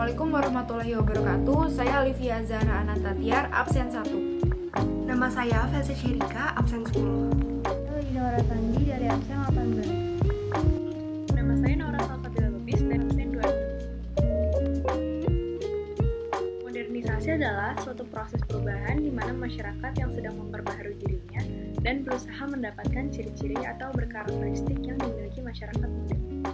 Assalamualaikum warahmatullahi wabarakatuh. Saya Olivia Zahra Anantatiar, absen 1. Nama saya Felsa Sherika, absen 10. Halo, Dinora Tandi dari absen 18. Nama saya Nora Salvatila Lubis dari absen 26. Modernisasi adalah suatu proses perubahan di mana masyarakat yang sedang memperbaharui dirinya dan berusaha mendapatkan ciri-ciri atau berkarakteristik yang dimiliki masyarakat modern.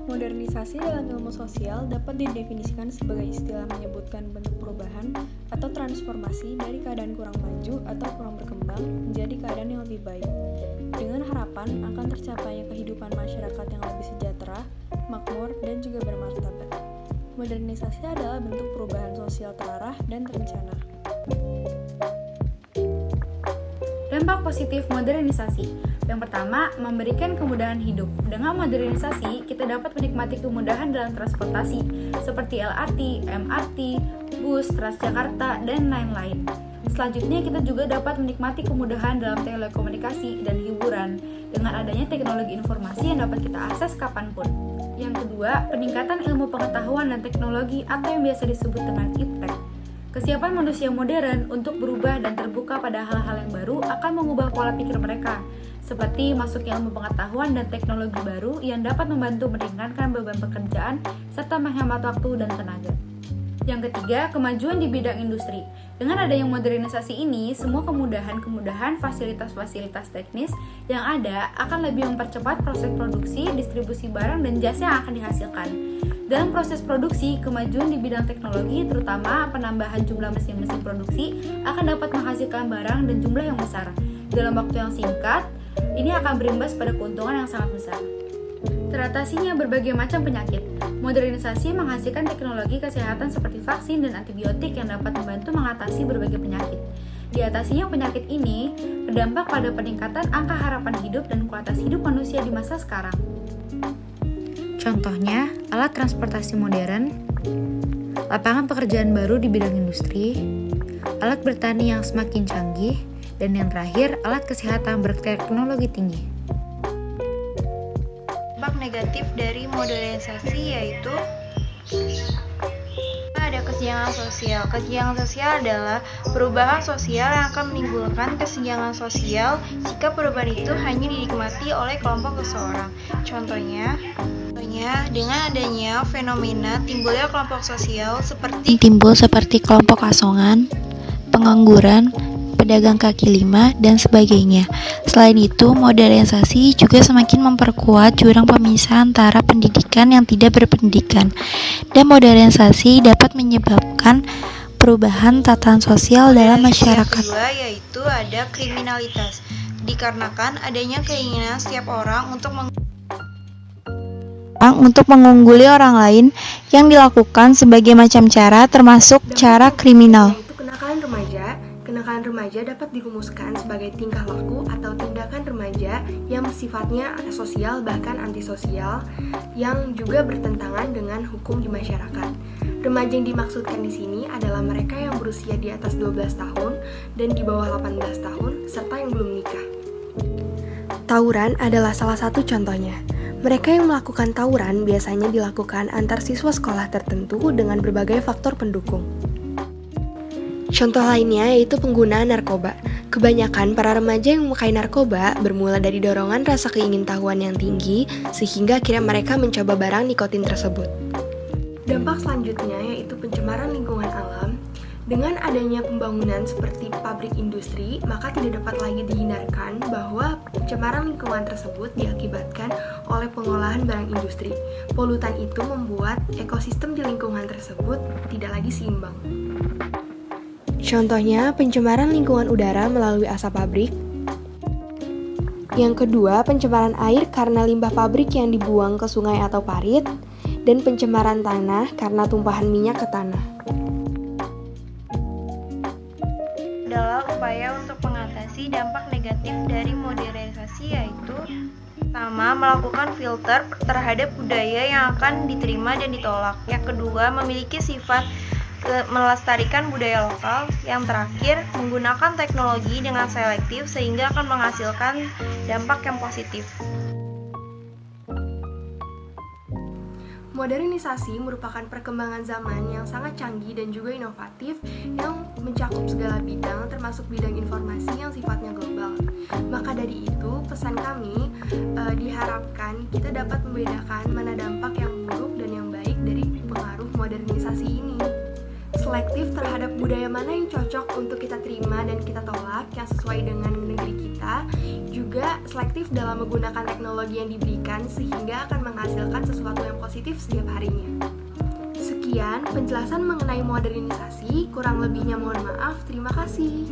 Modernisasi dalam ilmu sosial dapat didefinisikan sebagai istilah menyebutkan bentuk perubahan atau transformasi dari keadaan kurang maju atau kurang berkembang menjadi keadaan yang lebih baik, dengan harapan akan tercapainya kehidupan masyarakat yang lebih sejahtera, makmur, dan juga bermartabat. Modernisasi adalah bentuk perubahan sosial terarah dan terencana. Dampak positif modernisasi. Yang pertama, memberikan kemudahan hidup. Dengan modernisasi, kita dapat menikmati kemudahan dalam transportasi seperti LRT, MRT, bus, Transjakarta, dan lain-lain. Selanjutnya, kita juga dapat menikmati kemudahan dalam telekomunikasi dan hiburan dengan adanya teknologi informasi yang dapat kita akses kapanpun. Yang kedua, peningkatan ilmu pengetahuan dan teknologi atau yang biasa disebut dengan iptek. Kesiapan manusia modern untuk berubah dan terbuka pada hal-hal yang baru akan mengubah pola pikir mereka, seperti masuknya ilmu pengetahuan dan teknologi baru yang dapat membantu meringankan beban pekerjaan serta menghemat waktu dan tenaga. Yang ketiga, kemajuan di bidang industri. Dengan adanya modernisasi ini, semua kemudahan fasilitas-fasilitas teknis yang ada akan lebih mempercepat proses produksi, distribusi barang dan jasa yang akan dihasilkan. Dalam proses produksi, kemajuan di bidang teknologi, terutama penambahan jumlah mesin-mesin produksi, akan dapat menghasilkan barang dan jumlah yang besar. Dalam waktu yang singkat, ini akan berimbas pada keuntungan yang sangat besar. Teratasinya berbagai macam penyakit. Modernisasi menghasilkan teknologi kesehatan seperti vaksin dan antibiotik yang dapat membantu mengatasi berbagai penyakit. Diatasinya penyakit ini berdampak pada peningkatan angka harapan hidup dan kualitas hidup manusia di masa sekarang. Contohnya, alat transportasi modern, lapangan pekerjaan baru di bidang industri, alat bertani yang semakin canggih, dan yang terakhir, alat kesehatan berteknologi tinggi. Dampak negatif dari modernisasi yaitu ada kesenjangan sosial. Kesenjangan sosial adalah perubahan sosial yang akan menimbulkan kesenjangan sosial jika perubahan itu hanya dinikmati oleh kelompok seseorang. Contohnya dengan adanya fenomena timbulnya kelompok sosial seperti kelompok asongan, pengangguran, pedagang kaki lima, dan sebagainya. Selain itu, modernisasi juga semakin memperkuat jurang pemisah antara pendidikan yang tidak berpendidikan, dan modernisasi dapat menyebabkan perubahan tatanan sosial dalam masyarakat. Yang kedua yaitu ada kriminalitas, dikarenakan adanya keinginan setiap orang untuk mengungguli orang lain yang dilakukan sebagai macam cara, termasuk cara kriminal. Yaitu kenakalan remaja dapat dirumuskan sebagai tingkah laku atau tindakan remaja yang sifatnya asosial bahkan antisosial yang juga bertentangan dengan hukum di masyarakat. Remaja yang dimaksudkan di sini adalah mereka yang berusia di atas 12 tahun dan di bawah 18 tahun serta yang belum nikah. Tawuran adalah salah satu contohnya. Mereka yang melakukan tawuran biasanya dilakukan antar siswa sekolah tertentu dengan berbagai faktor pendukung. Contoh lainnya yaitu penggunaan narkoba. Kebanyakan para remaja yang memakai narkoba bermula dari dorongan rasa keingintahuan yang tinggi sehingga akhirnya mereka mencoba barang nikotin tersebut. Dampak selanjutnya yaitu pencemaran lingkungan alam. Dengan adanya pembangunan seperti pabrik industri, maka tidak dapat lagi dihindarkan bahwa pencemaran lingkungan tersebut diakibatkan oleh pengolahan barang industri. Polutan itu membuat ekosistem di lingkungan tersebut tidak lagi seimbang. Contohnya, pencemaran lingkungan udara melalui asap pabrik. Yang kedua, pencemaran air karena limbah pabrik yang dibuang ke sungai atau parit. Dan pencemaran tanah karena tumpahan minyak ke tanah. Adalah upaya untuk mengatasi dampak negatif dari modernisasi yaitu pertama, melakukan filter terhadap budaya yang akan diterima dan ditolak. Yang kedua, memiliki sifat melestarikan budaya lokal. Yang terakhir, menggunakan teknologi dengan selektif sehingga akan menghasilkan dampak yang positif. Modernisasi merupakan perkembangan zaman yang sangat canggih dan juga inovatif yang mencakup segala bidang termasuk bidang informasi yang sifatnya global. Maka dari itu, pesan kami diharapkan kita dapat membedakan mana dampak yang buruk dan yang baik dari pengaruh modernisasi ini. Selektif terhadap budaya mana yang cocok untuk kita terima dan kita tolak yang sesuai dengan negeri kita, juga selektif dalam menggunakan teknologi yang diberikan sehingga akan menghasilkan sesuatu yang positif setiap harinya. Sekian penjelasan mengenai modernisasi, kurang lebihnya mohon maaf, terima kasih.